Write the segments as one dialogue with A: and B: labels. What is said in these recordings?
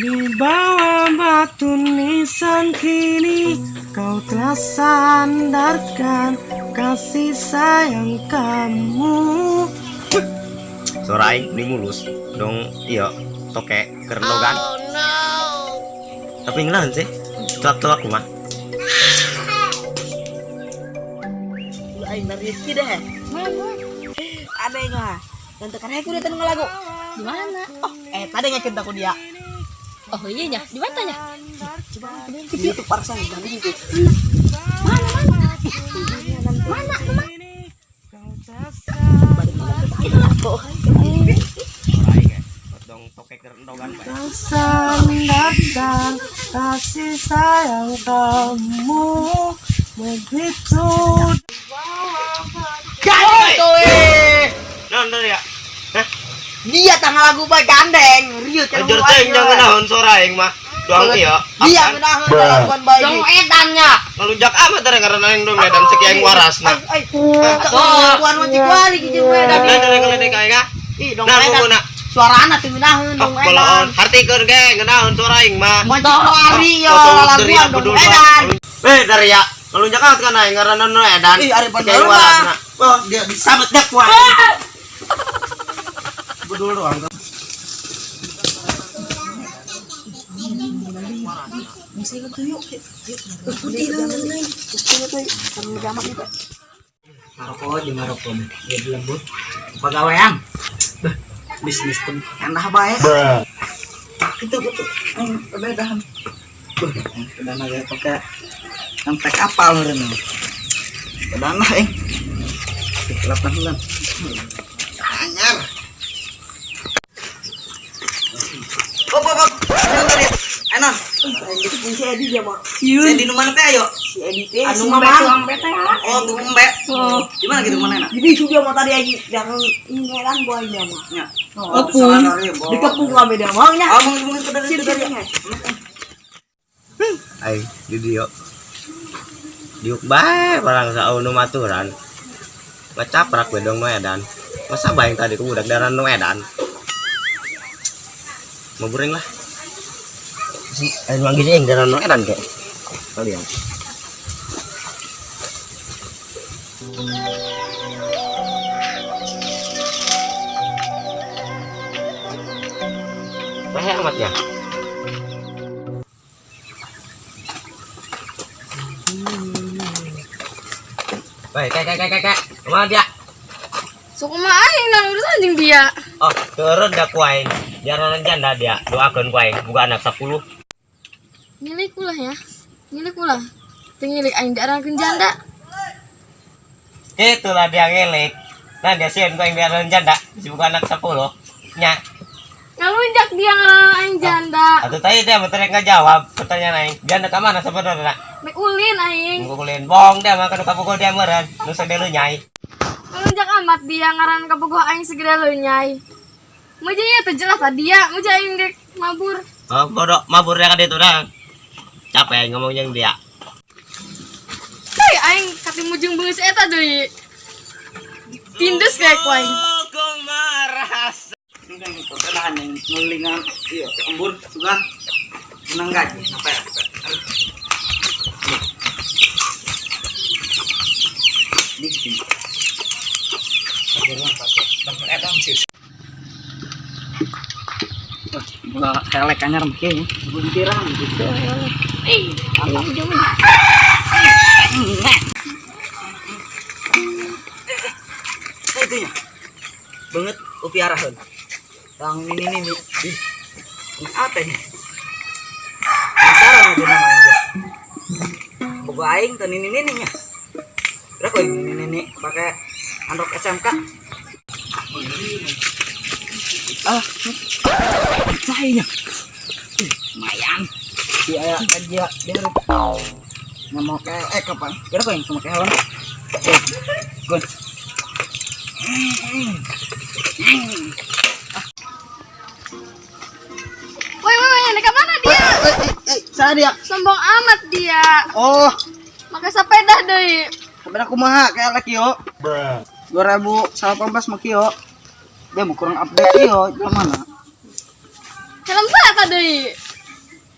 A: Di bawah batu nisan kini kau telah sandarkan kasih sayang kamu.
B: Sorai ini mulus dong iya toke kerendogan. Tapi ngelan sih telak-telak mah.
C: Aing Rizky deh. Mana? Ada yang nggak? Tante karena aku udah tenang lagu. Di mana? Oh, tadi ngakin aku dia.
D: Oh iya nya, di mana nya?
C: Coba aku di YouTube parsa nih, jangan gitu.
D: Mana?
B: Sorai kayak dong toke kerendogan.
A: Kau sandarkan kasih sayang kamu begitu.
C: Gandeng kowe.
B: Nonton ya. Hah?
C: Dia tanggal lagu bae gandeng. Rieu kan.
B: Anjir teh jangan naon sorai mah. Doang iya.
C: Dia menahan laguan bae.
D: Dong edannya.
B: Ngalunjak amat teh ngaranna yang dong dan sekian warasna.
C: Laguan wajib wali gitu we
B: Dan
C: dan.
B: dari ngeledek aing ah.
C: Ih dong
B: Nah,
C: edan.
B: pokona.
C: Suarana teh menahan dong edan.
B: Boloon hartikeun ge ngeunaun sorai mah.
C: Wajib wali yo
B: Foto
C: laguan
B: bedul
C: dong edan.
B: dari ya ngelunjak amat kan aing ngaranna nu edan.
C: Ih ari
B: Sekian
C: bener
B: warasna.
C: mah. Oh dia disabet dak wae.
B: Bedul doang.
C: Maroko di Maroko jadi lembut pegawaian bisnis pun enak baik itu betul perbedaan perbedaan aja pakai sampai kapal ini perbedaan delapan bulan anyar enak si Edi dia mah si Edi nu mana teh ayo si Edi teh anu mama
D: bete ya.
C: oh tuh mbak gimana gitu mana enak jadi juga mau tadi aja yang ingeran boy dia mah ya oh di kepung kami dia mau nya mau itu dari
B: Ai di dieu. Diuk bae barang saunu maturan. Ngacaprak we dong nu edan. Masa bae tadi ku budak daran nu edan. Mau buring lah. Si anu lagi yang daran nu edan kek. Kalian. Bahaya amat ya. Baik, kek. Kemana dia?
D: Suku mah aing nang urus anjing dia.
B: Oh, turun dah kuaing. Jangan janda dia. Doakeun kuaing, bukan anak 10.
D: Milik ulah ya. Milik ulah. Tingilik aing darahkeun janda.
B: Itulah dia ngelik. Nah, dia sieun kuaing biaran janda, bukan anak 10. Nya.
D: Ngalunjak dia ngaran aing janda.
B: Atuh tadi dia betul ngajawab pertanyaan aing. Janda ka mana sebenarnya?
D: Mek ulin aing.
B: Ngukulin bong dia mah kanu kapukul dia meureun. Nu sadelu nyai.
D: Ngalunjak amat dia ngaran kabogoh aing segede leunyai. Muja ieu teh jelas dia, muja aing dek mabur.
B: Oh, bodoh mabur dia ka ditu dah. Capek ngomong jeung dia.
D: Hei aing katimu jeung beungeus eta deui. Tindus kayak ku aing.
B: Aku maras.
C: perkenalan yang ngulingan iya embur juga menang gaji apa ya bola helek anyar mungkin buntiran gitu Allah itu ya banget upiarahan yang ini apa ini penasaran udah namanya boga aing tuh ini nya berapa ini pakai Android SMK cahaya lumayan dia aja dia nggak mau kayak kapan berapa yang sama kayak hewan good
D: Woi, naik mana dia?
C: Sana dia.
D: Sombong amat dia.
C: Oh,
D: Pakai sepeda deui.
C: sepeda kumaha kayak laki yo. 2018 mah kieu. Dia mau kurang update kieu, di mana?
D: Helm saya deui.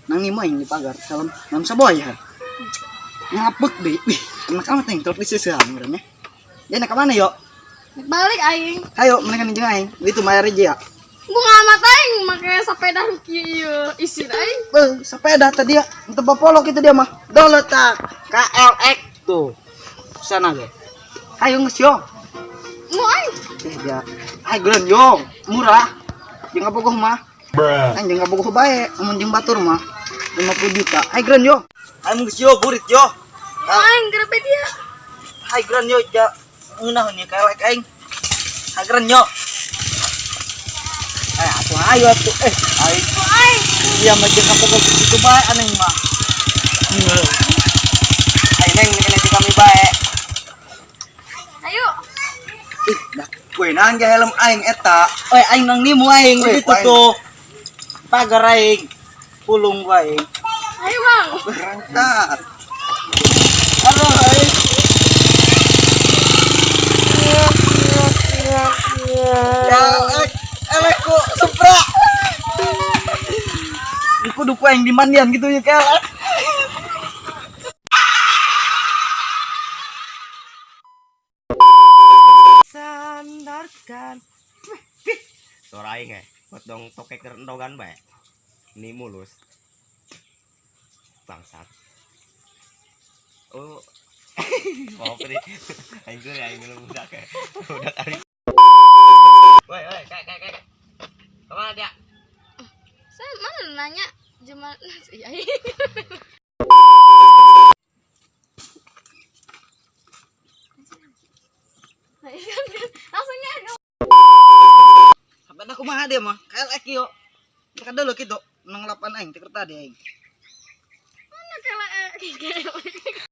C: nang ni main di pagar dalam saboy ya. Ngapek deh. Wih, anak amat yang terus disisihkan merenya. Dia nak kemana yuk?
D: Balik aing.
C: Ayo, mereka nih aing. Itu mayar aja ya.
D: Bunga amat aing make sepeda kieu isin aing.
C: Sepeda tadi ya. Untuk bapolok itu dia mah. Do letak KLX tuh. Sana ge. Ayo geus yo.
D: Mau aing.
C: Dia. Ayo geun yo. Murah. Jeung bogoh mah. Anjing bogoh bae. Mun jeung batur mah 50 juta. Ayo geun yo. Ayo geus yo burit yo.
D: Aing gerebe dia.
C: Ayo geun yo ja. Ngeunah nih KLX aing. Ayo geun yo. Ayo atuh ayo dia mah jeung bogoh kitu bae aneh mah. Ayo neng kene di kami bae.
D: Ayo.
C: Ih, dah gue nang helm aing eta. Aing nang nimu aing begitu tuh. Pagar aing. Pulung aing.
D: Ayo, Bang.
C: Berangkat. Halo, aing. Ya, eleku Supra. Iku kudu aing di mandian gitu ya, Kel.
A: Sandarkan.
B: Suara aing buat dong tokek rendogan bae. Ini mulus. Bangsat. Oh. Oh, tadi. Aing belum udah kayak. Udah kali. Woi, kayak. Kemana dia?
D: Saya mana nanya cuma iya. Langsung nyari.
C: Sampai aku mah dia mah. KLX yo. Tekan dulu gitu. Nang 8 aing teker tadi aing.
D: Mana kayak